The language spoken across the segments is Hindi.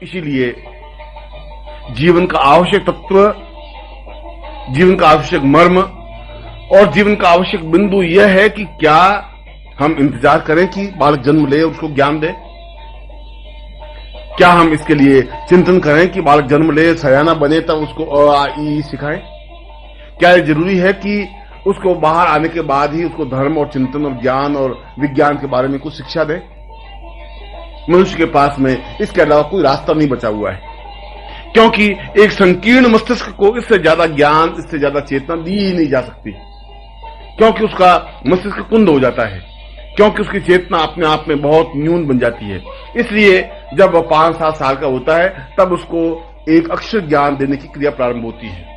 इसीलिए जीवन का आवश्यक तत्व, जीवन का आवश्यक मर्म और जीवन का आवश्यक बिंदु यह है कि क्या हम इंतजार करें कि बालक जन्म ले और उसको ज्ञान दे? क्या हम इसके लिए चिंतन करें कि बालक जन्म ले, सयाना बने, तब उसको अ आ इ ई सिखाएं? क्या यह जरूरी है कि उसको बाहर आने के बाद ही उसको धर्म और चिंतन और ज्ञान और विज्ञान के बारे में कुछ शिक्षा दे? मनुष्य के पास में इसके अलावा कोई रास्ता नहीं बचा हुआ है, क्योंकि एक संकीर्ण मस्तिष्क को इससे ज्यादा ज्ञान, इससे ज्यादा चेतना दी ही नहीं जा सकती, क्योंकि उसका मस्तिष्क कुंद हो जाता है, क्योंकि उसकी चेतना अपने आप में बहुत न्यून बन जाती है। इसलिए जब वह 5-7 साल का होता है तब उसको एक अक्षर ज्ञान देने की क्रिया प्रारंभ होती है,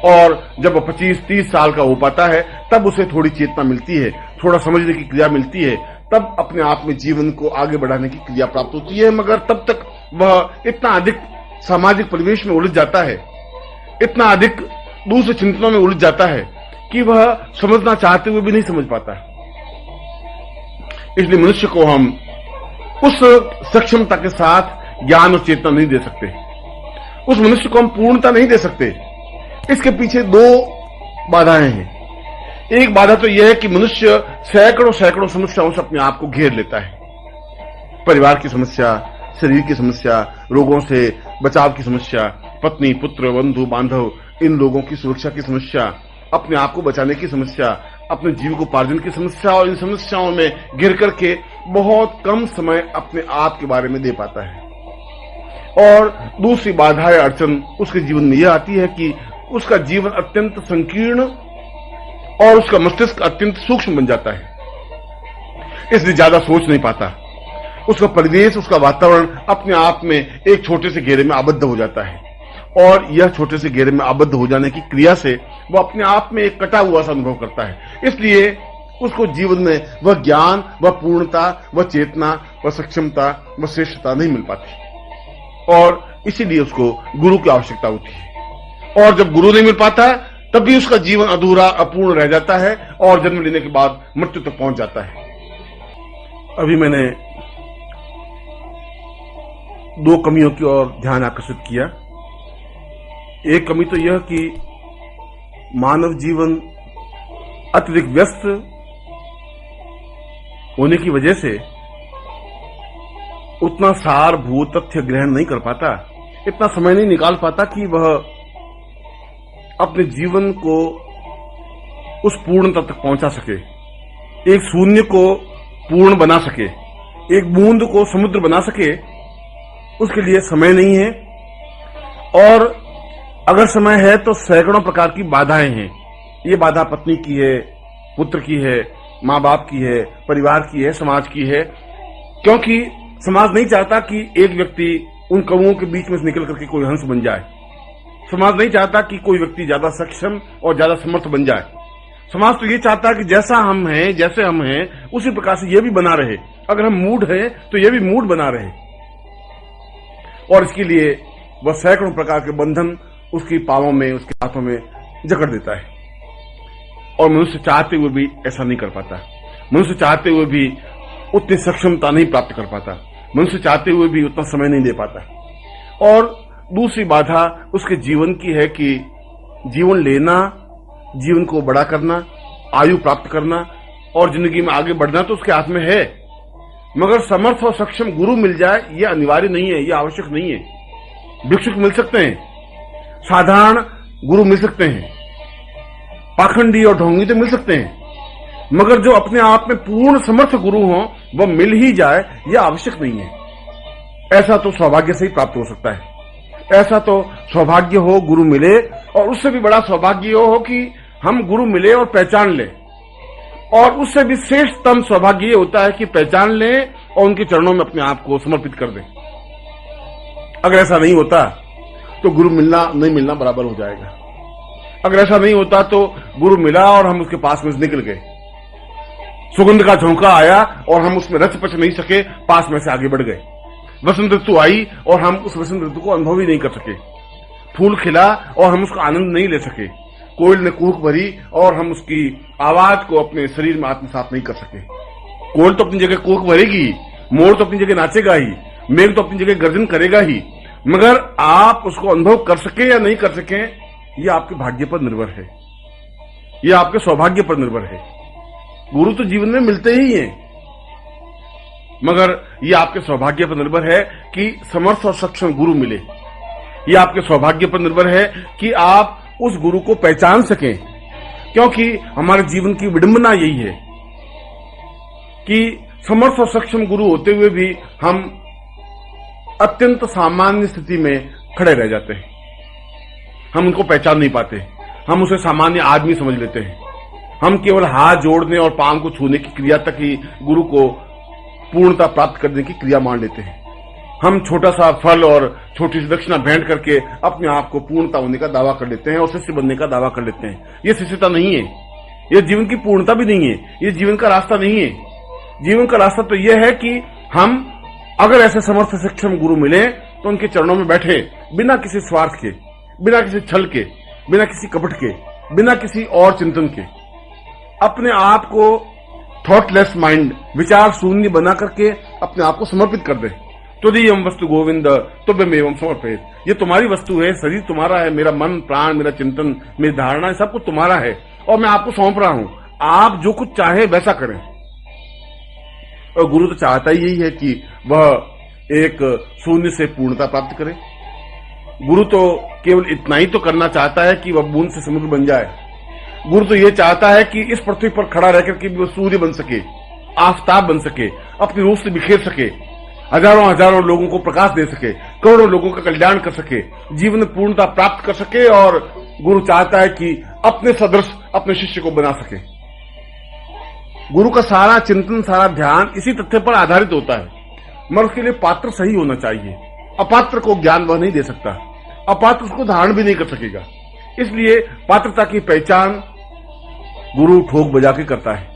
और जब वह 25-30 साल का हो पाता है तब उसे थोड़ी चेतना मिलती है, थोड़ा समझने की क्रिया मिलती है, तब अपने आप में जीवन को आगे बढ़ाने की क्रिया प्राप्त होती है। मगर तब तक वह इतना अधिक सामाजिक परिवेश में उलझ जाता है, इतना अधिक दूसरे चिंतनों में उलझ जाता है कि वह समझना चाहते हुए भी नहीं समझ पाता है। इसलिए मनुष्य को हम उस सक्षमता के साथ ज्ञान और चेतना नहीं दे सकते, उस मनुष्य को हम पूर्णता नहीं दे सकते। इसके पीछे 2 बाधाएं हैं। एक बाधा तो यह है कि मनुष्य सैकड़ों समस्याओं से अपने आप को घेर लेता है। परिवार की समस्या, शरीर की समस्या, रोगों से बचाव की समस्या, पत्नी, पुत्र, बंधु, बांधव, इन लोगों की सुरक्षा की समस्या, अपने आप को बचाने की समस्या, अपने जीविकोपार्जन की समस्या, और इन समस्याओं में घिर करके बहुत कम समय अपने आप के बारे में दे पाता है। और दूसरी बाधा या अड़चन उसके जीवन में यह आती है कि उसका जीवन अत्यंत संकीर्ण और उसका मस्तिष्क अत्यंत सूक्ष्म बन जाता है, इसलिए ज्यादा सोच नहीं पाता। उसका परिवेश, उसका वातावरण अपने आप में एक छोटे से घेरे में आबद्ध हो जाता है, और यह छोटे से घेरे में आबद्ध हो जाने की क्रिया से वो अपने आप में एक कटा हुआ सा अनुभव करता है। इसलिए उसको जीवन में वह ज्ञान, वह पूर्णता, वह चेतना, वह सक्षमता, वह श्रेष्ठता नहीं मिल पाती, और इसीलिए उसको गुरु की आवश्यकता होती है। और जब गुरु नहीं मिल पाता तब भी उसका जीवन अधूरा, अपूर्ण रह जाता है, और जन्म लेने के बाद मृत्यु तक पहुंच जाता है। अभी मैंने 2 कमियों की ओर ध्यान आकर्षित किया। एक कमी तो यह कि मानव जीवन अत्यधिक व्यस्त होने की वजह से उतना सारभूत तथ्य ग्रहण नहीं कर पाता, इतना समय नहीं निकाल पाता कि वह अपने जीवन को उस पूर्णता तक पहुंचा सके, एक शून्य को पूर्ण बना सके, एक बूंद को समुद्र बना सके। उसके लिए समय नहीं है, और अगर समय है तो सैकड़ों प्रकार की बाधाएं हैं। ये बाधा पत्नी की है, पुत्र की है, माँ बाप की है, परिवार की है, समाज की है, क्योंकि समाज नहीं चाहता कि एक व्यक्ति उन कौओं के बीच में से निकल करके कोई हंस बन जाए। समाज नहीं चाहता कि कोई व्यक्ति ज्यादा सक्षम और ज्यादा समर्थ बन जाए। समाज तो ये चाहता है कि जैसा हम हैं, जैसे हम हैं, उसी प्रकार से ये भी बना रहे। अगर हम मूड हैं तो ये भी मूड बना रहे, और इसके लिए वह सैकड़ों प्रकार के बंधन उसकी पांवों में, उसके हाथों में जकड़ देता है। और मनुष्य चाहते हुए भी ऐसा नहीं कर पाता, मनुष्य चाहते हुए भी उतनी सक्षमता नहीं प्राप्त कर पाता, मनुष्य चाहते हुए भी उतना समय नहीं दे पाता। और दूसरी बाधा उसके जीवन की है कि जीवन लेना, जीवन को बड़ा करना, आयु प्राप्त करना और जिंदगी में आगे बढ़ना तो उसके हाथ में है, मगर समर्थ और सक्षम गुरु मिल जाए यह अनिवार्य नहीं है, यह आवश्यक नहीं है। भिक्षुक मिल सकते हैं, साधारण गुरु मिल सकते हैं, पाखंडी और ढोंगी तो मिल सकते हैं, मगर जो अपने आप में पूर्ण समर्थ गुरु हो वह मिल ही जाए यह आवश्यक नहीं है। ऐसा तो सौभाग्य से ही प्राप्त हो सकता है। ऐसा तो सौभाग्य हो गुरु मिले, और उससे भी बड़ा सौभाग्य हो कि हम गुरु मिले और पहचान ले, और उससे भी श्रेष्ठतम सौभाग्य ये होता है कि पहचान लें और उनके चरणों में अपने आप को समर्पित कर दें। अगर ऐसा नहीं होता तो गुरु मिलना नहीं मिलना बराबर हो जाएगा। अगर ऐसा नहीं होता तो गुरु मिला और हम उसके पास में से निकल गए, सुगंध का झोंका आया और हम उसमें रच पच नहीं सके, पास में से आगे बढ़ गए। वसंत ऋतु आई और हम उस वसंत ऋतु को अनुभव ही नहीं कर सके। फूल खिला और हम उसका आनंद नहीं ले सके। कोयल ने कूक भरी और हम उसकी आवाज को अपने शरीर में आत्मसात नहीं कर सके। कोयल तो अपनी जगह कूक भरेगी, मोर तो अपनी जगह नाचेगा ही, मेघ तो अपनी जगह गर्जन करेगा ही, मगर आप उसको अनुभव कर सके या नहीं कर सके, ये आपके भाग्य पर निर्भर है, ये आपके सौभाग्य पर निर्भर है। गुरु तो जीवन में मिलते ही हैं, मगर ये आपके सौभाग्य पर निर्भर है कि समर्थ और सक्षम गुरु मिले। ये आपके सौभाग्य पर निर्भर है कि आप उस गुरु को पहचान सकें, क्योंकि हमारे जीवन की विडंबना यही है कि समर्थ और सक्षम गुरु होते हुए भी हम अत्यंत सामान्य स्थिति में खड़े रह जाते हैं। हम उनको पहचान नहीं पाते, हम उसे सामान्य आदमी समझ लेते हैं। हम केवल हाथ जोड़ने और पांव को छूने की क्रिया तक ही गुरु को पूर्णता प्राप्त करने की क्रिया मान लेते हैं। हम छोटा सा फल और छोटी सी दक्षिणा भेंट करके अपने आप को पूर्णता होने का दावा कर लेते हैं और शिष्य बनने का दावा कर लेते हैं। ये शिष्यता नहीं है, ये जीवन की पूर्णता भी नहीं है, ये जीवन का रास्ता नहीं है। जीवन का रास्ता तो यह है कि हम अगर ऐसे समर्थ सक्षम गुरु मिले तो उनके चरणों में बैठे, बिना किसी स्वार्थ के, बिना किसी छल के, बिना किसी कपट के, बिना किसी और चिंतन के, अपने आप को थॉटलेस माइंड, विचार शून्य बना करके अपने आप को समर्पित कर दे। त्वदीयम वस्तु गोविंद तुभ्यमेवं समर्पयेत्। ये तुम्हारी वस्तु है, शरीर तुम्हारा है, मेरा मन प्राण, मेरा चिंतन, मेरी धारणा, सब कुछ तुम्हारा है और मैं आपको सौंप रहा हूं। आप जो कुछ चाहे वैसा करें। और गुरु तो चाहता ही यही है कि वह एक शून्य से पूर्णता प्राप्त करे। गुरु तो केवल इतना ही तो करना चाहता है कि वह बूंद से समुद्र बन जाए। गुरु तो यह चाहता है कि इस पृथ्वी पर खड़ा रहकर के वो सूर्य बन सके, आफताब बन सके, अपनी रूप से बिखेर सके, हजारों हजारों लोगों को प्रकाश दे सके, करोड़ों लोगों का कल्याण कर सके, जीवन में पूर्णता प्राप्त कर सके। और गुरु चाहता है कि अपने सदृश अपने शिष्य को बना सके। गुरु का सारा चिंतन, सारा ध्यान इसी तथ्य पर आधारित होता है, मगर उसके लिए पात्र सही होना चाहिए। अपात्र को ज्ञान वह नहीं दे सकता, अपात्र उसको धारण भी नहीं कर सकेगा। इसलिए पात्रता की पहचान गुरु ठोक बजा के करता है।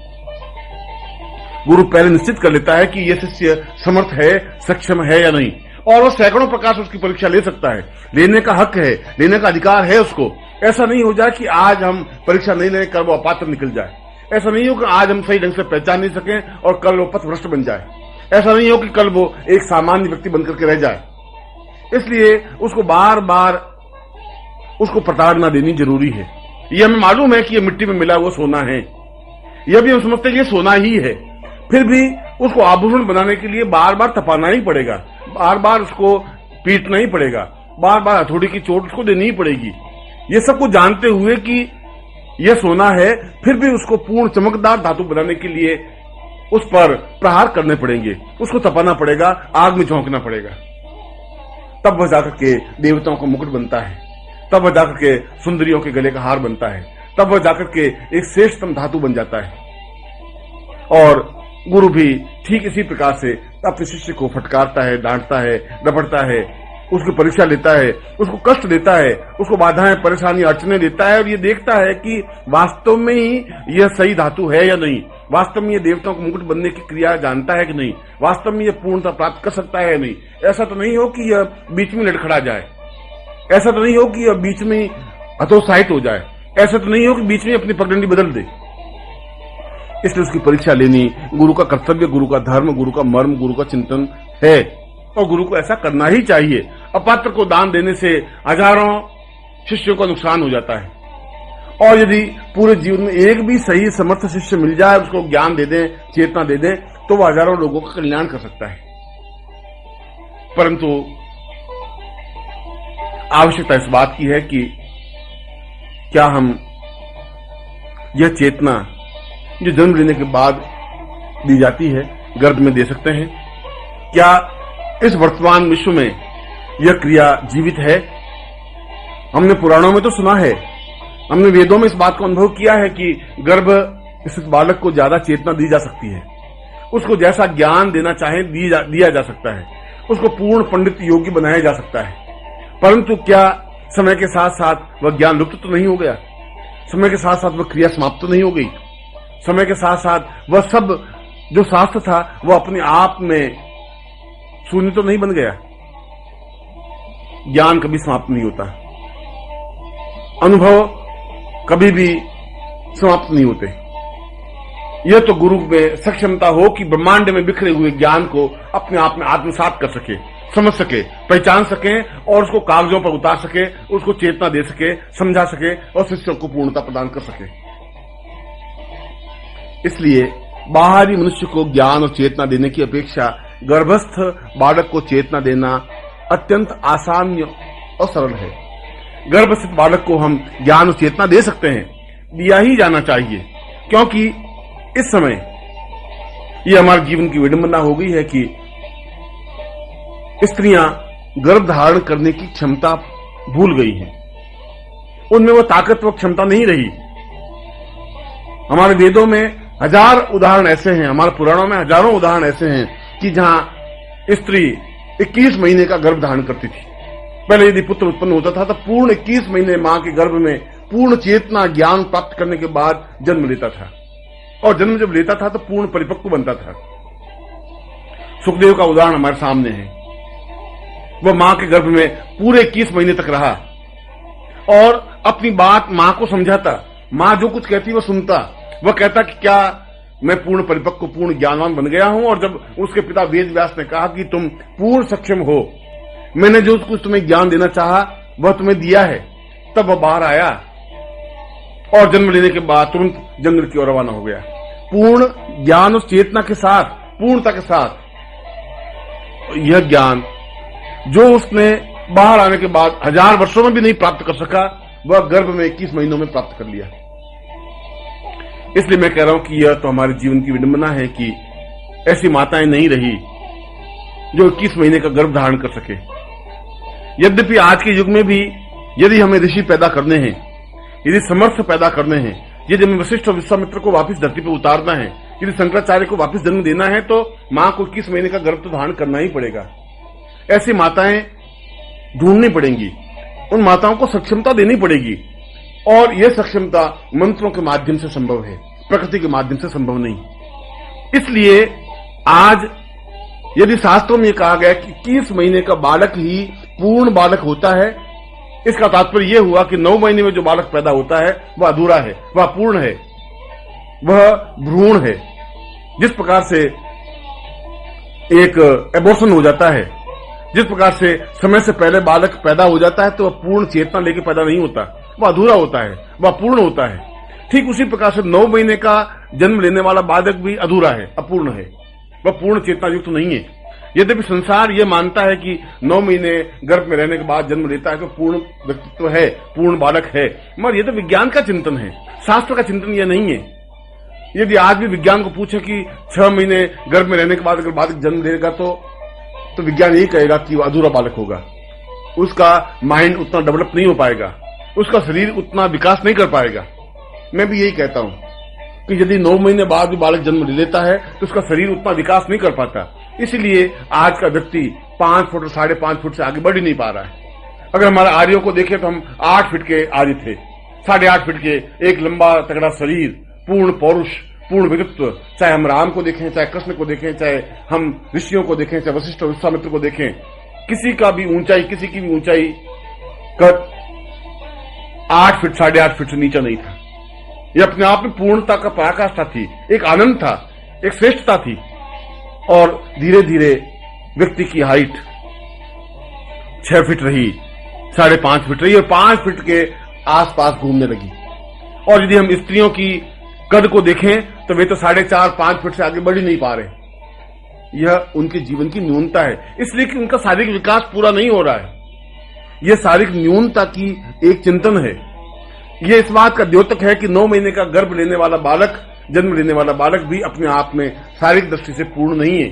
गुरु पहले निश्चित कर लेता है कि यह शिष्य समर्थ है, सक्षम है या नहीं, और वह सैकड़ों प्रकार से उसकी परीक्षा ले सकता है। लेने का हक है, लेने का अधिकार है उसको। ऐसा नहीं हो जाए कि आज हम परीक्षा नहीं लें, कल वो अपात्र निकल जाए। ऐसा नहीं हो कि आज हम सही ढंग से पहचान नहीं सकें और कल वो पथभ्रष्ट बन जाए। ऐसा नहीं हो कि कल वो एक सामान्य व्यक्ति बनकर के रह जाए। इसलिए उसको बार बार उसको प्रताड़ना देनी जरूरी है। यह हमें मालूम है कि यह मिट्टी में मिला हुआ सोना है, यह भी हम समझते हैं कि यह सोना ही है, फिर भी उसको आभूषण बनाने के लिए बार बार तपाना ही पड़ेगा, बार बार उसको पीटना ही पड़ेगा, बार बार हथौड़ी की चोट उसको देनी ही पड़ेगी। ये सब कुछ जानते हुए कि यह सोना है, फिर भी उसको पूर्ण चमकदार धातु बनाने के लिए उस पर प्रहार करने पड़ेंगे, उसको तपाना पड़ेगा, आग में झोंकना पड़ेगा। तब वह जाकर के देवताओं का मुकुट बनता है, तब वह जाकर के सुंदरियों के गले का हार बनता है, तब वह जाकर के एक श्रेष्ठतम धातु बन जाता है। और गुरु भी ठीक इसी प्रकार से अपने शिष्य को फटकारता है, डांटता है, रपटता है, उसकी परीक्षा लेता है, उसको कष्ट देता है, उसको बाधाएं, परेशानी, अड़चने देता है और ये देखता है कि वास्तव में ही यह सही धातु है या नहीं, वास्तव में ये देवताओं को मुकुट बनने की क्रिया जानता है कि नहीं, वास्तव में यह पूर्णता प्राप्त कर सकता है या नहीं। ऐसा तो नहीं हो कि यह बीच में लड़खड़ा जाए, ऐसा तो नहीं हो कि यह बीच में हतोत्साहित हो जाए, ऐसा तो नहीं हो कि बीच में अपनी पगडंडी बदल दे। इसलिए उसकी परीक्षा लेनी गुरु का कर्तव्य, गुरु का धर्म, गुरु का मर्म, गुरु का चिंतन है और गुरु को ऐसा करना ही चाहिए। अपात्र को दान देने से हजारों शिष्यों का नुकसान हो जाता है और यदि पूरे जीवन में एक भी सही समर्थ शिष्य मिल जाए, उसको ज्ञान दे दें, चेतना दे दें, तो वह हजारों लोगों का कल्याण कर सकता है। परंतु आवश्यकता इस बात की है कि क्या हम यह चेतना जो जन्म लेने के बाद दी जाती है गर्भ में दे सकते हैं? क्या इस वर्तमान विश्व में यह क्रिया जीवित है? हमने पुराणों में तो सुना है, हमने वेदों में इस बात को अनुभव किया है कि गर्भ स्थित बालक को ज्यादा चेतना दी जा सकती है, उसको जैसा ज्ञान देना चाहे दिया जा सकता है, उसको पूर्ण पंडित योगी बनाया जा सकता है। परंतु क्या समय के साथ साथ वह ज्ञान लुप्त तो नहीं हो गया? समय के साथ साथ वह क्रिया समाप्त तो नहीं हो गई? समय के साथ साथ वह सब जो शास्त्र था वह अपने आप में शून्य तो नहीं बन गया? ज्ञान कभी समाप्त नहीं होता, अनुभव कभी भी समाप्त नहीं होते। यह तो गुरु में सक्षमता हो कि ब्रह्मांड में बिखरे हुए ज्ञान को अपने आप में आत्मसात कर सके, समझ सके, पहचान सके और उसको कागजों पर उतार सके, उसको चेतना दे सके, समझा सके और शिष्यों को पूर्णता प्रदान कर सके। इसलिए बाहरी मनुष्य को ज्ञान और चेतना देने की अपेक्षा गर्भस्थ बालक को चेतना देना अत्यंत आसान और सरल है। गर्भस्थ बालक को हम ज्ञान और चेतना दे सकते हैं, दिया ही जाना चाहिए, क्योंकि इस समय यह हमारे जीवन की विडंबना हो गई है कि स्त्रियां गर्भ धारण करने की क्षमता भूल गई हैं। उनमें वो ताकत व क्षमता नहीं रही। हमारे वेदों में हजार उदाहरण ऐसे हैं, हमारे पुराणों में हजारों उदाहरण ऐसे हैं कि जहां स्त्री 21 महीने का गर्भ धारण करती थी। पहले यदि पुत्र उत्पन्न होता था तो पूर्ण 21 महीने मां के गर्भ में पूर्ण चेतना ज्ञान प्राप्त करने के बाद जन्म लेता था, और जन्म जब लेता था तो पूर्ण परिपक्व बनता था। सुखदेव का उदाहरण हमारे सामने है। वह मां के गर्भ में पूरे 21 महीने तक रहा और अपनी बात मां को समझाता। मां जो कुछ कहती वह सुनता। वह कहता कि क्या मैं पूर्ण परिपक्व पूर्ण ज्ञानवान बन गया हूं। और जब उसके पिता वेद व्यास ने कहा कि तुम पूर्ण सक्षम हो, मैंने जो कुछ तुम्हें ज्ञान देना चाहा वह तुम्हें दिया है, तब वह बाहर आया और जन्म लेने के बाद तुरंत जंगल की ओर रवाना हो गया, पूर्ण ज्ञान और चेतना के साथ, पूर्णता के साथ। यह ज्ञान जो उसने बाहर आने के बाद 1000 वर्षों में भी नहीं प्राप्त कर सका, वह गर्भ में 21 महीनों में प्राप्त कर लिया। इसलिए मैं कह रहा हूं कि यह तो हमारे जीवन की विडंबना है कि ऐसी माताएं नहीं रही जो 21 महीने का गर्भ धारण कर सके। यद्यपि आज के युग में भी यदि हमें ऋषि पैदा करने हैं, यदि समर्थ पैदा करने हैं, यदि हमें वशिष्ठ और विश्वामित्र को वापस धरती पर उतारना है, यदि शंकराचार्य को वापस जन्म देना है, तो मां को 21 महीने का गर्भ तो धारण करना ही पड़ेगा। ऐसी माताएं ढूंढनी पड़ेंगी, उन माताओं को सक्षमता देनी पड़ेगी, और यह सक्षमता मंत्रों के माध्यम से संभव है, प्रकृति के माध्यम से संभव नहीं। इसलिए आज यदि शास्त्रों में यह कहा गया कि 21 महीने का बालक ही पूर्ण बालक होता है, इसका तात्पर्य यह हुआ कि 9 महीने में जो बालक पैदा होता है वह अधूरा है, वह पूर्ण है, वह भ्रूण है। जिस प्रकार से एक एबॉर्शन हो जाता है, जिस प्रकार से समय से पहले बालक पैदा हो जाता है तो वह पूर्ण चेतना लेके पैदा नहीं होता, वह अधूरा होता है, वह पूर्ण होता है। ठीक उसी प्रकार से 9 महीने का जन्म लेने वाला बालक भी अधूरा है, अपूर्ण है, वह पूर्ण चेतना युक्त नहीं है। यद्यपि संसार यह मानता है कि 9 महीने गर्भ में रहने के बाद जन्म लेता है तो पूर्ण व्यक्तित्व है, पूर्ण बालक है, मगर यह तो विज्ञान का चिंतन है, शास्त्र का चिंतन यह नहीं है। यदि आज भी विज्ञान को पूछे कि 6 महीने गर्भ में रहने के बाद अगर बालक जन्म लेगा तो विज्ञान यही कहेगा कि वह अधूरा बालक होगा, उसका माइंड उतना डेवलप नहीं हो पाएगा, उसका शरीर उतना विकास नहीं कर पाएगा। मैं भी यही कहता हूं कि यदि 9 महीने बाद भी बालक जन्म ले लेता है तो उसका शरीर उतना विकास नहीं कर पाता। इसलिए आज का व्यक्ति 5 फुट और 5.5 फुट से आगे बढ़ ही नहीं पा रहा है। अगर हमारे आर्यों को देखें तो हम 8 फीट के आर्य थे, 8.5 फीट के, एक लंबा तगड़ा शरीर, पूर्ण पौरुष, पूर्ण व्यक्तित्व। चाहे हम राम को देखें, चाहे कृष्ण को देखें, चाहे हम ऋषियों को देखें, चाहे वशिष्ठ और विश्वामित्र को देखें, किसी का भी ऊंचाई, किसी की भी ऊंचाई कद 8 फीट 8.5 फीट से नीचे नहीं था। यह अपने आप में पूर्णता का पराकाष्ठा थी, एक आनंद था, एक श्रेष्ठता थी। और धीरे धीरे व्यक्ति की हाइट 6 फीट रही, 5.5 फीट रही और 5 फीट के आसपास घूमने लगी। और यदि हम स्त्रियों की कद को देखें तो वे तो 4.5-5 फीट से आगे बढ़ ही नहीं पा रहे। यह उनके जीवन की न्यूनता है, इसलिए कि उनका शारीरिक विकास पूरा नहीं हो रहा है। यह शारीरिक न्यूनता की एक चिंतन है। यह इस बात का द्योतक है कि 9 महीने का गर्भ लेने वाला बालक, जन्म लेने वाला बालक भी अपने आप में शारीरिक दृष्टि से पूर्ण नहीं है,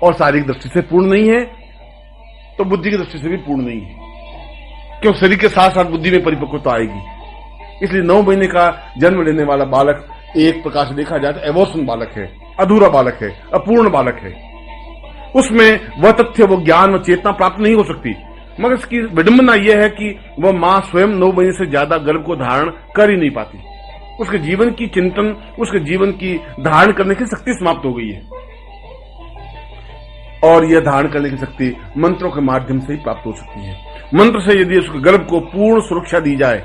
और शारीरिक दृष्टि से पूर्ण नहीं है तो बुद्धि की दृष्टि से भी पूर्ण नहीं है, क्यों शरीर के साथ साथ बुद्धि में परिपक्वता आएगी। इसलिए 9 महीने का जन्म लेने वाला बालक एक प्रकार से देखा जाए तो एबॉर्शन बालक है, अधूरा बालक है, अपूर्ण बालक है। उसमें वह तथ्य, वो ज्ञान, वो चेतना प्राप्त नहीं हो सकती। मगर इसकी विडंबना यह है कि वह मां स्वयं 9 महीने से ज्यादा गर्भ को धारण कर ही नहीं पाती। उसके जीवन की चिंतन, उसके जीवन की धारण करने की शक्ति समाप्त हो गई है, और यह धारण करने की शक्ति मंत्रों के माध्यम से ही प्राप्त हो सकती है। मंत्र से यदि उसके गर्भ को पूर्ण सुरक्षा दी जाए,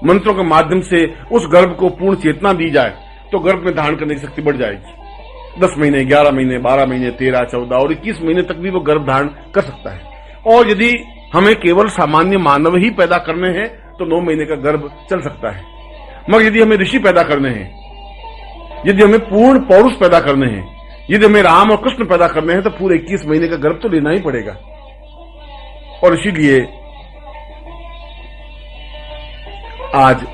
मंत्रों के माध्यम से उस गर्भ को पूर्ण चेतना दी जाए, तो गर्भ में धारण करने की शक्ति बढ़ जाएगी। 10 महीने, 11 महीने, 12 महीने, 13, 14 और 21 महीने तक भी वो गर्भ धारण कर सकता है। और यदि हमें केवल सामान्य मानव ही पैदा करने हैं तो 9 महीने का गर्भ चल सकता है। मगर यदि हमें ऋषि पैदा करने हैं, यदि हमें पूर्ण पौरुष पैदा करने हैं, यदि हमें राम और कृष्ण पैदा करने हैं तो पूरे 21 महीने का गर्भ तो लेना ही पड़ेगा। और इसीलिए आज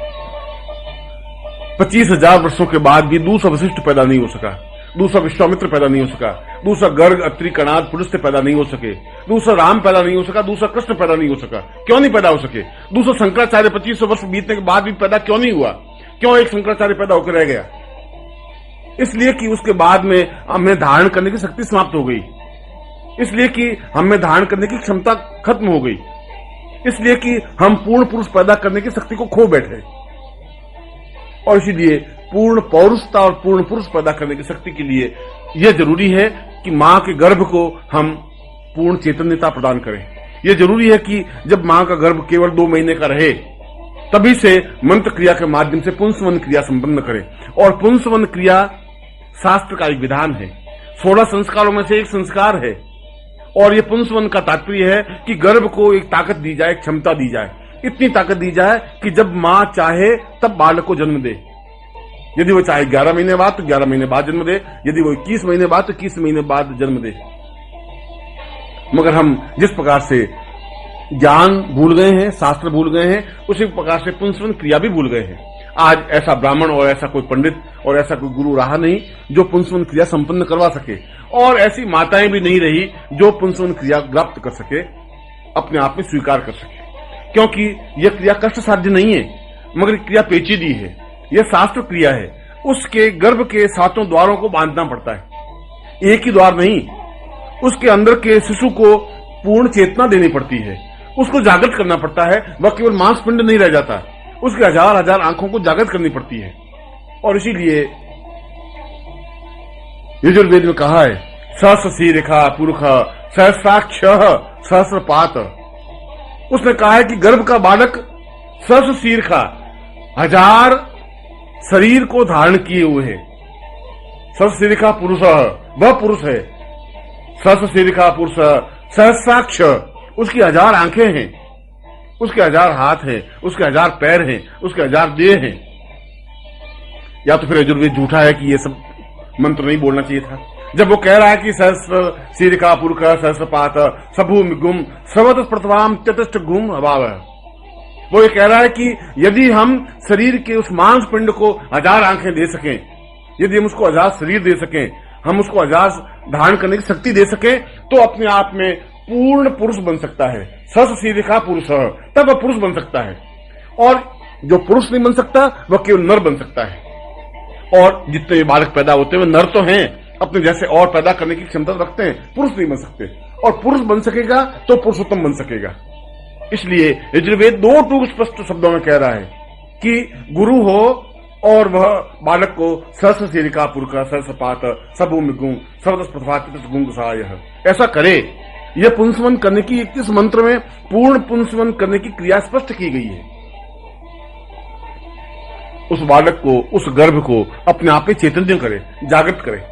25,000 वर्षों के बाद भी दूसरा वशिष्ठ पैदा नहीं हो सका, दूसरा विश्वामित्र पैदा नहीं हो सका, दूसरा गर्ग, अत्रि, कणाद, पुलस्त्य पैदा नहीं हो सके, दूसरा राम पैदा नहीं हो सका, दूसरा कृष्ण पैदा नहीं हो सका। क्यों नहीं पैदा हो सके? दूसरा शंकराचार्य 2500 वर्ष बीतने के बाद भी पैदा क्यों नहीं हुआ? क्यों एक शंकराचार्य पैदा होकर रह गया? इसलिए कि उसके बाद में हमें धारण करने की शक्ति समाप्त हो गई, इसलिए कि हमें धारण करने की क्षमता खत्म हो गई, इसलिए कि हम पूर्ण पुरुष पैदा करने की शक्ति को खो बैठे। और इसीलिए पूर्ण पौरुषता और पूर्ण पुरुष पैदा करने की शक्ति के लिए यह जरूरी है कि मां के गर्भ को हम पूर्ण चैतन्यता प्रदान करें। यह जरूरी है कि जब मां का गर्भ केवल 2 महीने का रहे तभी से मंत्र क्रिया के माध्यम से पुंसवन क्रिया संपन्न करें। और पुंसवन क्रिया शास्त्र का एक विधान है, 16 संस्कारों में से एक संस्कार है। और यह पुंसवन का तात्पर्य है कि गर्भ को एक ताकत दी जाए, एक क्षमता दी जाए, इतनी ताकत दी जाए कि जब मां चाहे तब बालक को जन्म दे। यदि वो चाहे 11 महीने बाद तो 11 महीने बाद जन्म दे, यदि वो 21 महीने बाद तो 21 महीने बाद जन्म दे। मगर हम जिस प्रकार से ज्ञान भूल गए हैं, शास्त्र भूल गए हैं, उसी प्रकार से पुंसवन क्रिया भी भूल गए हैं। आज ऐसा ब्राह्मण और ऐसा कोई पंडित और ऐसा कोई गुरु रहा नहीं जो पुंसवन क्रिया संपन्न करवा सके, और ऐसी माताएं भी नहीं रही जो पुंसवन क्रिया प्राप्त कर सके, अपने आप में स्वीकार कर सके। क्योंकि यह क्रिया कष्ट साध्य नहीं है, मगर क्रिया पेचीदी है, यह शास्त्र क्रिया है। उसके गर्भ के 7 द्वारों को बांधना पड़ता है, एक ही द्वार नहीं। उसके अंदर के शिशु को पूर्ण चेतना देनी पड़ती है, उसको जागृत करना पड़ता है। वह केवल मांसपिंड नहीं रह जाता, उसके हजार हजार आंखों को जागृत करनी पड़ती है। और इसीलिए यजुर्वेद में कहा है, सहस्र शीरेखा पुरुष सहस्राक्ष सहस्रपात। उसने कहा है कि गर्भ का बालक सहस्र शीर्षा 1000 शरीर को धारण किए हुए है। सहस्र शीर्षा पुरुष, वह पुरुष है। सहस्र शीर्षा पुरुष सहस्राक्ष, उसकी 1000 आंखें हैं, उसके 1000 हाथ हैं, उसके 1000 पैर हैं, उसके 1000 देह हैं। या तो फिर यजुर्वेद झूठा है कि ये सब मंत्र नहीं बोलना चाहिए था। जब वो कह रहा है कि सहस्र शीर्षा पुरुष सहस्रपात सबूम गुम सर्वत प्रथवाम तटस्थ गुम अभाव, वो ये कह रहा है कि यदि हम शरीर के उस मांस पिंड को 1000 आंखें दे सकें, यदि हम उसको 1000 शरीर दे सकें, हम उसको 1000 धारण करने की शक्ति दे सकें, तो अपने आप में पूर्ण पुरुष बन सकता है। सहस्र शीर्षा पुरुष, तब वह पुरुष बन सकता है। और जो पुरुष नहीं बन सकता वह केवल नर बन सकता है। और जितने भी बालक पैदा होते हैं वे नर तो हैं, अपने जैसे और पैदा करने की क्षमता रखते हैं, पुरुष नहीं बन सकते। और पुरुष बन सकेगा तो पुरुषोत्तम बन सकेगा। इसलिए यजुर्वेद 2 टूक स्पष्ट शब्दों में कह रहा है कि गुरु हो और वह बालक को सहस्र शीर्षा पुरुष सहस्रपात सबूम गुम सर्वत प्रथवात गुम सहाय ऐसा करे। यह पुंसवन करने की 31 मंत्र में पूर्ण पुंसवन करने की क्रिया स्पष्ट की गई है। उस बालक को, उस गर्भ को अपने आप में चैतन्य करे, जागृत करे।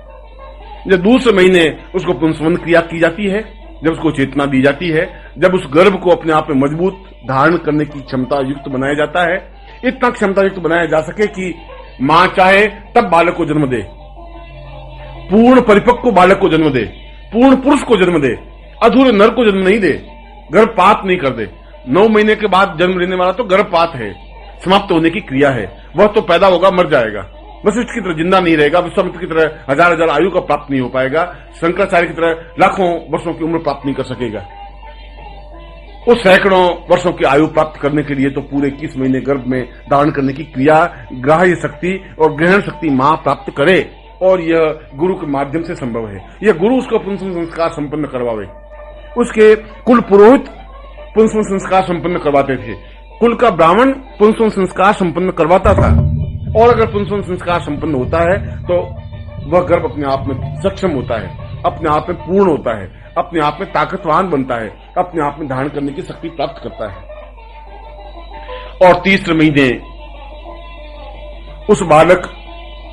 जब दूसरे महीने उसको पुंसवन क्रिया की जाती है, जब उसको चेतना दी जाती है, जब उस गर्भ को अपने आप में मजबूत धारण करने की क्षमता युक्त बनाया जाता है, इतना क्षमता युक्त बनाया जा सके कि मां चाहे तब बालक को जन्म दे, पूर्ण परिपक्व बालक को जन्म दे, पूर्ण पुरुष को जन्म दे, अधूरे नर को जन्म नहीं दे, गर्भपात नहीं कर दे। 9 महीने के बाद जन्म लेने वाला तो गर्भपात है, समाप्त होने की क्रिया है। वह तो पैदा होगा, मर जाएगा, वशिष्ठ की तरह जिंदा नहीं रहेगा, विश्वामित्र की तरह 1000 आयु का प्राप्त नहीं हो पाएगा, शंकराचार्य की तरह लाखों वर्षों की उम्र प्राप्त नहीं कर सकेगा। उस सैकड़ों वर्षों की आयु प्राप्त करने के लिए तो पूरे 21 महीने गर्भ में धारण करने की क्रिया, ग्राह्य शक्ति और ग्रहण शक्ति मां प्राप्त करे। और यह गुरु के माध्यम से संभव है। यह गुरु उसको पुंसवन संस्कार संपन्न करवावे। उसके कुल पुरोहित पुंसवन संस्कार संपन्न करवाते थे, कुल का ब्राह्मण पुंसवन संस्कार संपन्न करवाता था। और अगर पुंसवन संस्कार संपन्न होता है तो वह गर्भ अपने आप में सक्षम होता है, अपने आप में पूर्ण होता है, अपने आप में ताकतवान बनता है, अपने आप में धारण करने की शक्ति प्राप्त करता है। और तीसरे महीने उस बालक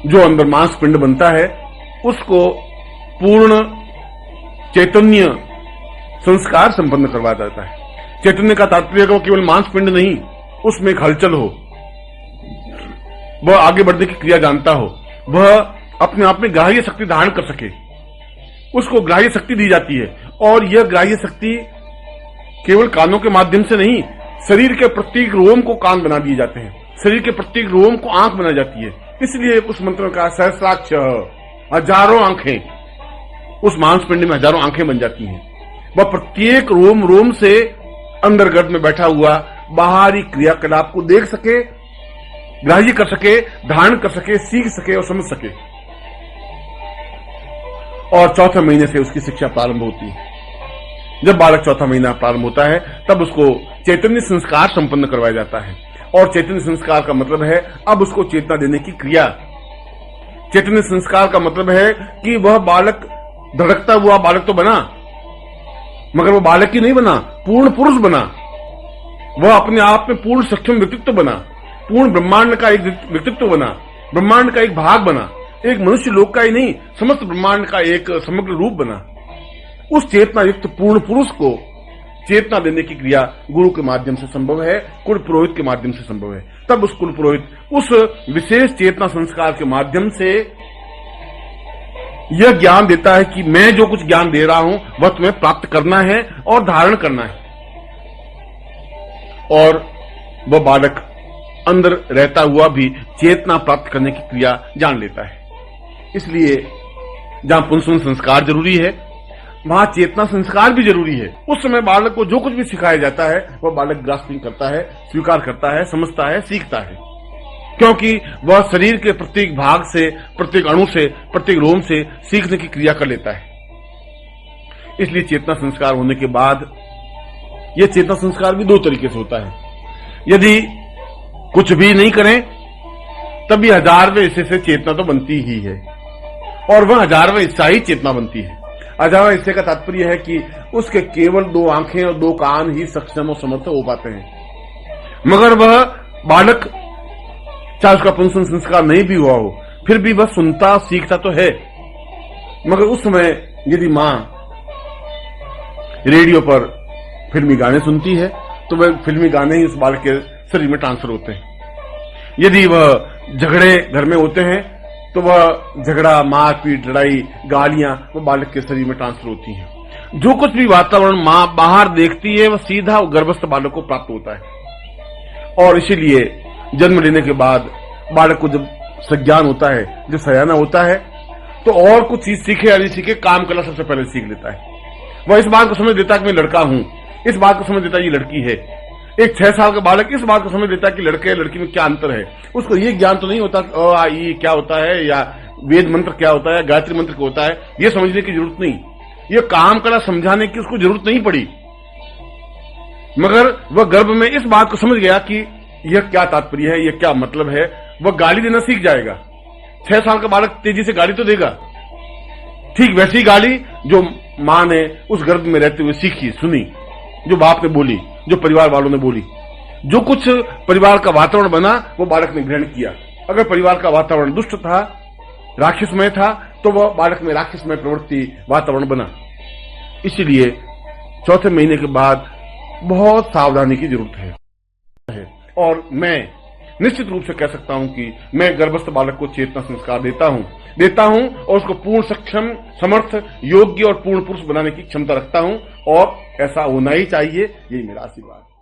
जो अंदर मांस पिंड बनता है, उसको पूर्ण चैतन्य संस्कार संपन्न करवाया जाता है। चैतन्य का तात्पर्य वो केवल मांसपिंड नहीं, उसमें एक हलचल हो, वह आगे बढ़ने की क्रिया जानता हो, वह अपने आप में ग्राह्य शक्ति धारण कर सके, उसको ग्राह्य शक्ति दी जाती है। और यह ग्राह्य शक्ति केवल कानों के माध्यम से नहीं, शरीर के प्रत्येक रोम को कान बना दिए जाते हैं, शरीर के प्रत्येक रोम को आंख बनाई जाती है। इसलिए उस मंत्र में कहा सहस्राक्ष, हजारों आंखें, उस मांसपिंड में हजारों आंखें बन जाती हैं। वह प्रत्येक रोम रोम से अंदर गर्भ में बैठा हुआ बाहरी क्रियाकलाप को देख सके, ग्राह्य कर सके, धारण कर सके, सीख सके और समझ सके। और चौथे महीने से उसकी शिक्षा प्रारंभ होती है। जब बालक चौथा महीना प्रारंभ होता है तब उसको चैतन्य संस्कार संपन्न करवाया जाता है। और चैतन्य संस्कार का मतलब है अब उसको चेतना देने की क्रिया। चैतन्य संस्कार का मतलब है कि वह बालक धड़कता हुआ बालक तो बना, मगर वो बालक ही नहीं बना, पूर्ण पुरुष बना। वह अपने आप में पूर्ण सक्षम व्यक्तित्व बना, पूर्ण ब्रह्मांड का एक व्यक्तित्व बना, ब्रह्मांड का एक भाग बना, एक मनुष्य लोक का ही नहीं, समस्त ब्रह्मांड का एक समग्र रूप बना। उस चेतना युक्त पूर्ण पुरुष को चेतना देने की क्रिया गुरु के माध्यम से संभव है, कुल पुरोहित के माध्यम से संभव है। तब उस कुल पुरोहित उस विशेष चेतना संस्कार के माध्यम से यह ज्ञान देता है कि मैं जो कुछ ज्ञान दे रहा हूं वह तुम्हें प्राप्त करना है और धारण करना है। और वह बालक अंदर रहता हुआ भी चेतना प्राप्त करने की क्रिया जान लेता है। इसलिए जहां पुंसन संस्कार जरूरी है वहां चेतना संस्कार भी जरूरी है। उस समय बालक को जो कुछ भी सिखाया जाता है वह बालक ग्रास्पिंग करता है, स्वीकार करता है, समझता है, सीखता है, क्योंकि वह शरीर के प्रत्येक भाग से, प्रत्येक अणु से, प्रत्येक रोम से सीखने की क्रिया कर लेता है। इसलिए चेतना संस्कार होने के बाद यह चेतना संस्कार भी दो तरीके से होता है। यदि कुछ भी नहीं करें तभी 1000वें हिस्से से चेतना तो बनती ही है, और वह 1000वें हिस्सा ही चेतना बनती है। 1000वें हिस्से का तात्पर्य है कि उसके केवल 2 आंखें और 2 कान ही सक्षम और समर्थ हो पाते हैं। मगर वह बालक, चाहे उसका पुंसन संस्कार नहीं भी हुआ हो, फिर भी वह सुनता सीखता तो है। मगर उस समय यदि मां रेडियो पर फिल्मी गाने सुनती है तो वह फिल्मी गाने ही उस बालक के शरीर में ट्रांसफर होते हैं। यदि वह झगड़े घर में होते हैं तो वह झगड़ा, मारपीट, लड़ाई, गालियां वो बालक के शरीर में ट्रांसफर होती हैं। जो कुछ भी वातावरण मां बाहर देखती है वह सीधा गर्भस्थ बालक को प्राप्त होता है। और इसीलिए जन्म लेने के बाद बालक को जब सज्ञान होता है, जब सयाना होता है, तो और कुछ चीज सीखे या नहीं सीखे, काम करना सबसे पहले सीख लेता है। वह इस बात को समझ लेता है कि मैं लड़का हूं, इस बात को समझ लेता है ये लड़की है। एक 6 साल का बालक इस बात को समझ लेता है कि लड़के लड़की में क्या अंतर है। उसको ये ज्ञान तो नहीं होता ये क्या होता है, या वेद मंत्र क्या होता है, गायत्री मंत्र क्या होता है, ये समझने की जरूरत नहीं। ये काम कला समझाने की उसको जरूरत नहीं पड़ी, मगर वह गर्भ में इस बात को समझ गया कि यह क्या तात्पर्य है, यह क्या मतलब है। वह गाली देना सीख जाएगा। 6 साल का बालक तेजी से गाली तो देगा, ठीक वैसी गाली जो मां ने उस गर्भ में रहते हुए सीखी, सुनी, जो बाप ने बोली, जो परिवार वालों ने बोली। जो कुछ परिवार का वातावरण बना वो बालक ने ग्रहण किया। अगर परिवार का वातावरण दुष्ट था, राक्षसमय था, तो वह बालक में राक्षसमय प्रवृत्ति वातावरण बना। इसीलिए चौथे महीने के बाद बहुत सावधानी की जरूरत है। और मैं निश्चित रूप से कह सकता हूं कि मैं गर्भस्थ बालक को चेतना संस्कार देता हूं और उसको पूर्ण सक्षम, समर्थ, योग्य और पूर्ण पुरुष बनाने की क्षमता रखता हूं, और ऐसा होना ही चाहिए। यही मेरा आशीर्वाद है।